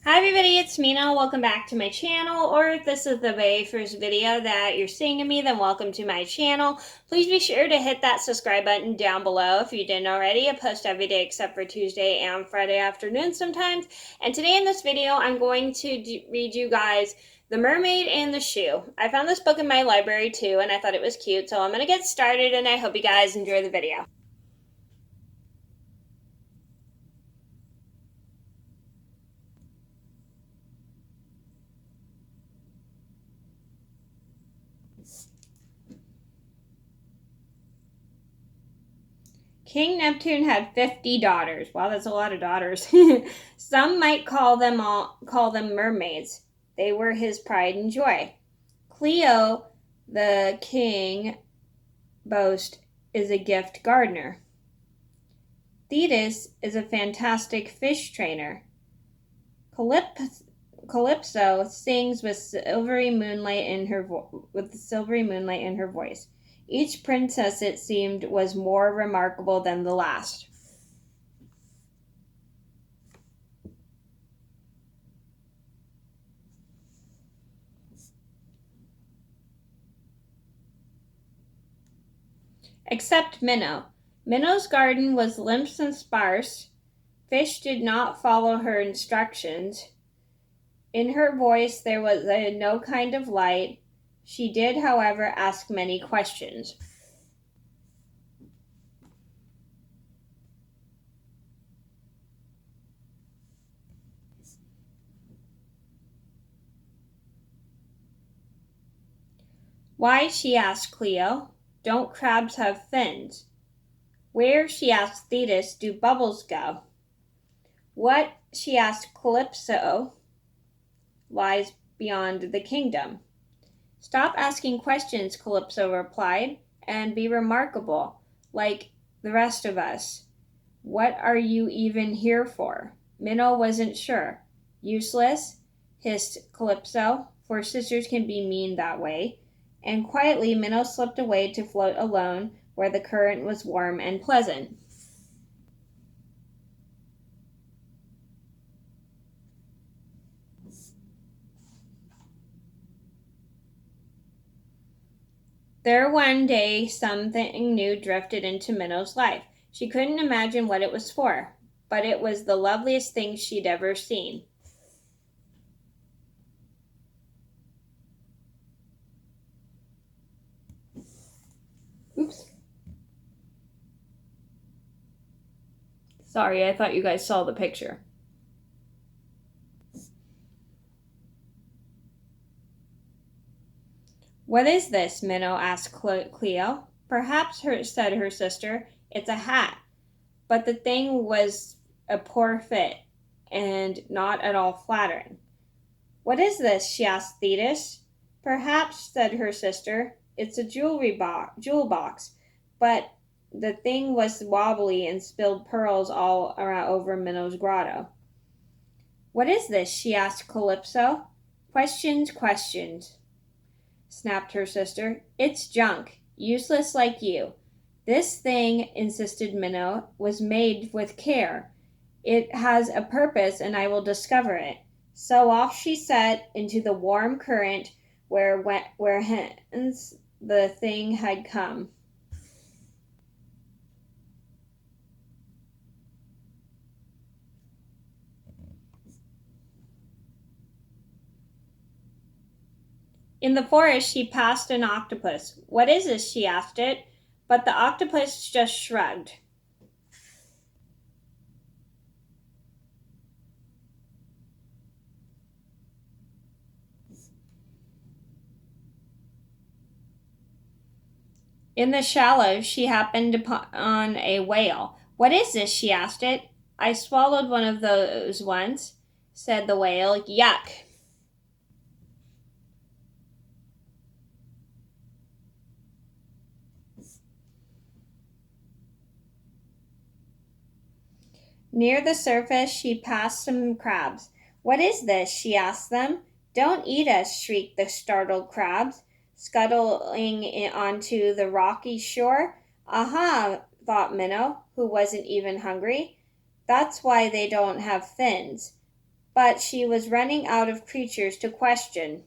Hi everybody, it's Mena. Welcome back to my channel, or if this is the very first video that you're seeing of me, then welcome to my channel. Please be sure to hit that subscribe button down below if you didn't already. I post every day except for Tuesday and Friday afternoon sometimes. And today in this video, I'm going to read you guys The Mermaid and the Shoe. I found this book in my library too, and I thought it was cute, so I'm going to get started, and I hope you guys enjoy the video. King Neptune had 50 daughters. Wow, that's a lot of daughters. Some might call them mermaids. They were his pride and joy. Cleo, the king boast, is a gift gardener. Thetis is a fantastic fish trainer. Calypso sings with the silvery moonlight in her voice. Each princess, it seemed, was more remarkable than the last. Except Minnow. Minnow's garden was limp and sparse. Fish did not follow her instructions. In her voice there was no kind of light. She did, however, ask many questions. Why, she asked Cleo, don't crabs have fins? Where, she asked Thetis, do bubbles go? What, she asked Calypso, lies beyond the kingdom? Stop asking questions, Calypso replied, and be remarkable, like the rest of us. What are you even here for? Minnow wasn't sure. Useless, hissed Calypso, for sisters can be mean that way. And quietly Minnow slipped away to float alone where the current was warm and pleasant. There one day something new drifted into Minnow's life. She couldn't imagine what it was for, but it was the loveliest thing she'd ever seen. Oops. Sorry, I thought you guys saw the picture. What is this? Minnow asked Cleo. Perhaps, said her sister, it's a hat. But the thing was a poor fit and not at all flattering. What is this? She asked Thetis. Perhaps, said her sister, it's a jewel box. But the thing was wobbly and spilled pearls all around over Minnow's grotto. What is this? She asked Calypso. Questions, snapped her sister. It's junk, useless like you. This thing, insisted Minnow, was made with care. It has a purpose, and I will discover it. So off she set into the warm current where hence the thing had come. In the forest she passed an octopus. What is this? She asked it, but the octopus just shrugged. In the shallows she happened upon a whale. What is this? She asked it. I swallowed one of those once, said the whale. Yuck. Near the surface she passed some crabs. What is this? She asked them. Don't eat us, shrieked the startled crabs, scuttling onto the rocky shore. Aha, thought Minnow, who wasn't even hungry. That's why they don't have fins. but she was running out of creatures to question.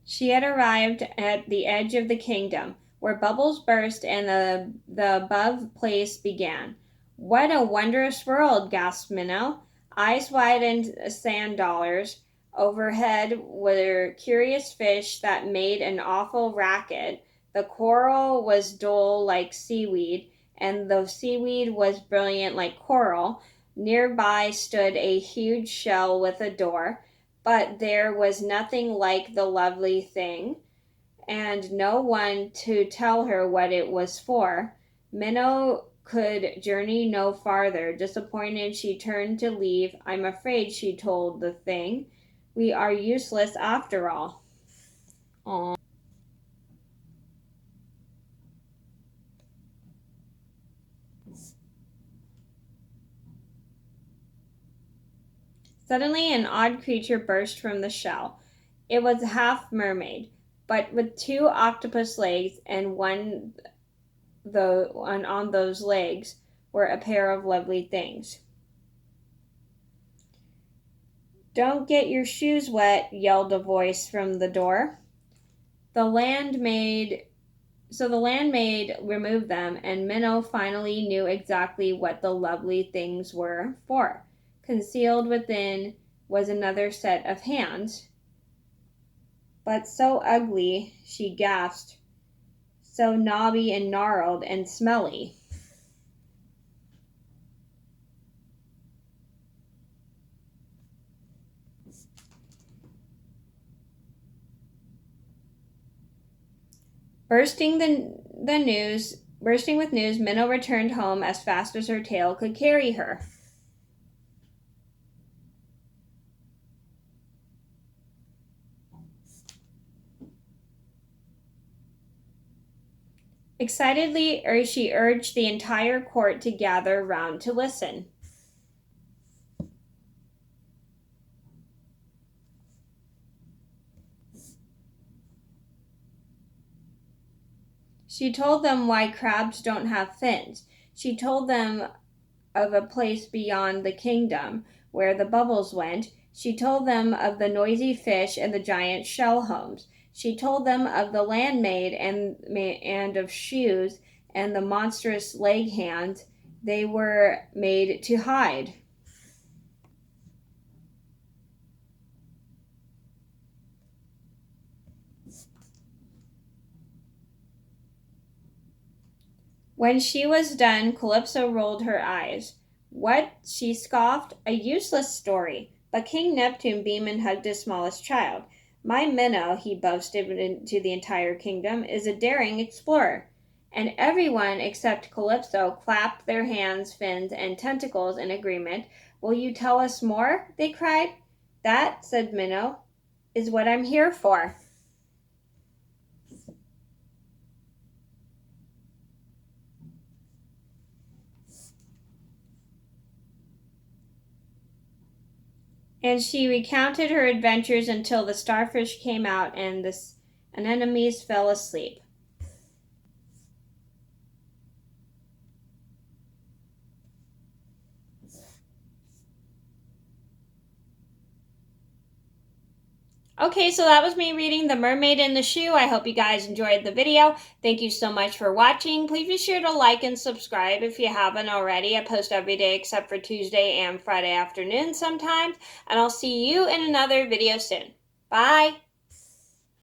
She had arrived at the edge of the kingdom, where bubbles burst and the above place began. What a wondrous world, gasped Minnow. Eyes widened sand dollars. Overhead were curious fish that made an awful racket. The coral was dull like seaweed, and the seaweed was brilliant like coral. Nearby stood a huge shell with a door, but there was nothing like the lovely thing, and no one to tell her what it was for. Minnow could journey no farther. Disappointed, she turned to leave. I'm afraid, she told the thing. We are useless after all. Aww. Suddenly, an odd creature burst from the shell. It was a half mermaid, but with two octopus legs, and on those legs were a pair of lovely things. Don't get your shoes wet, yelled a voice from the door. The land maid So the landmaid removed them, and Minnow finally knew exactly what the lovely things were for. Concealed within was another set of hands, but so ugly, she gasped, so knobby and gnarled and smelly. Bursting with news, Minnow returned home as fast as her tail could carry her. Excitedly, she urged the entire court to gather round to listen. She told them why crabs don't have fins. She told them of a place beyond the kingdom where the bubbles went. She told them of the noisy fish and the giant shell homes. She told them of the landmaid and of shoes and the monstrous leg hands they were made to hide. When she was done, Calypso rolled her eyes. What? She scoffed. A useless story. But King Neptune beamed and hugged his smallest child. My Minnow, he boasted to the entire kingdom, is a daring explorer. And everyone except Calypso clapped their hands, fins, and tentacles in agreement. Will you tell us more? They cried. That, said Minnow, is what I'm here for. And she recounted her adventures until the starfish came out and the anemones fell asleep. Okay, so that was me reading The Mermaid in the Shoe. I hope you guys enjoyed the video. Thank you so much for watching. Please be sure to like and subscribe if you haven't already. I post every day except for Tuesday and Friday afternoon sometimes. And I'll see you in another video soon. Bye!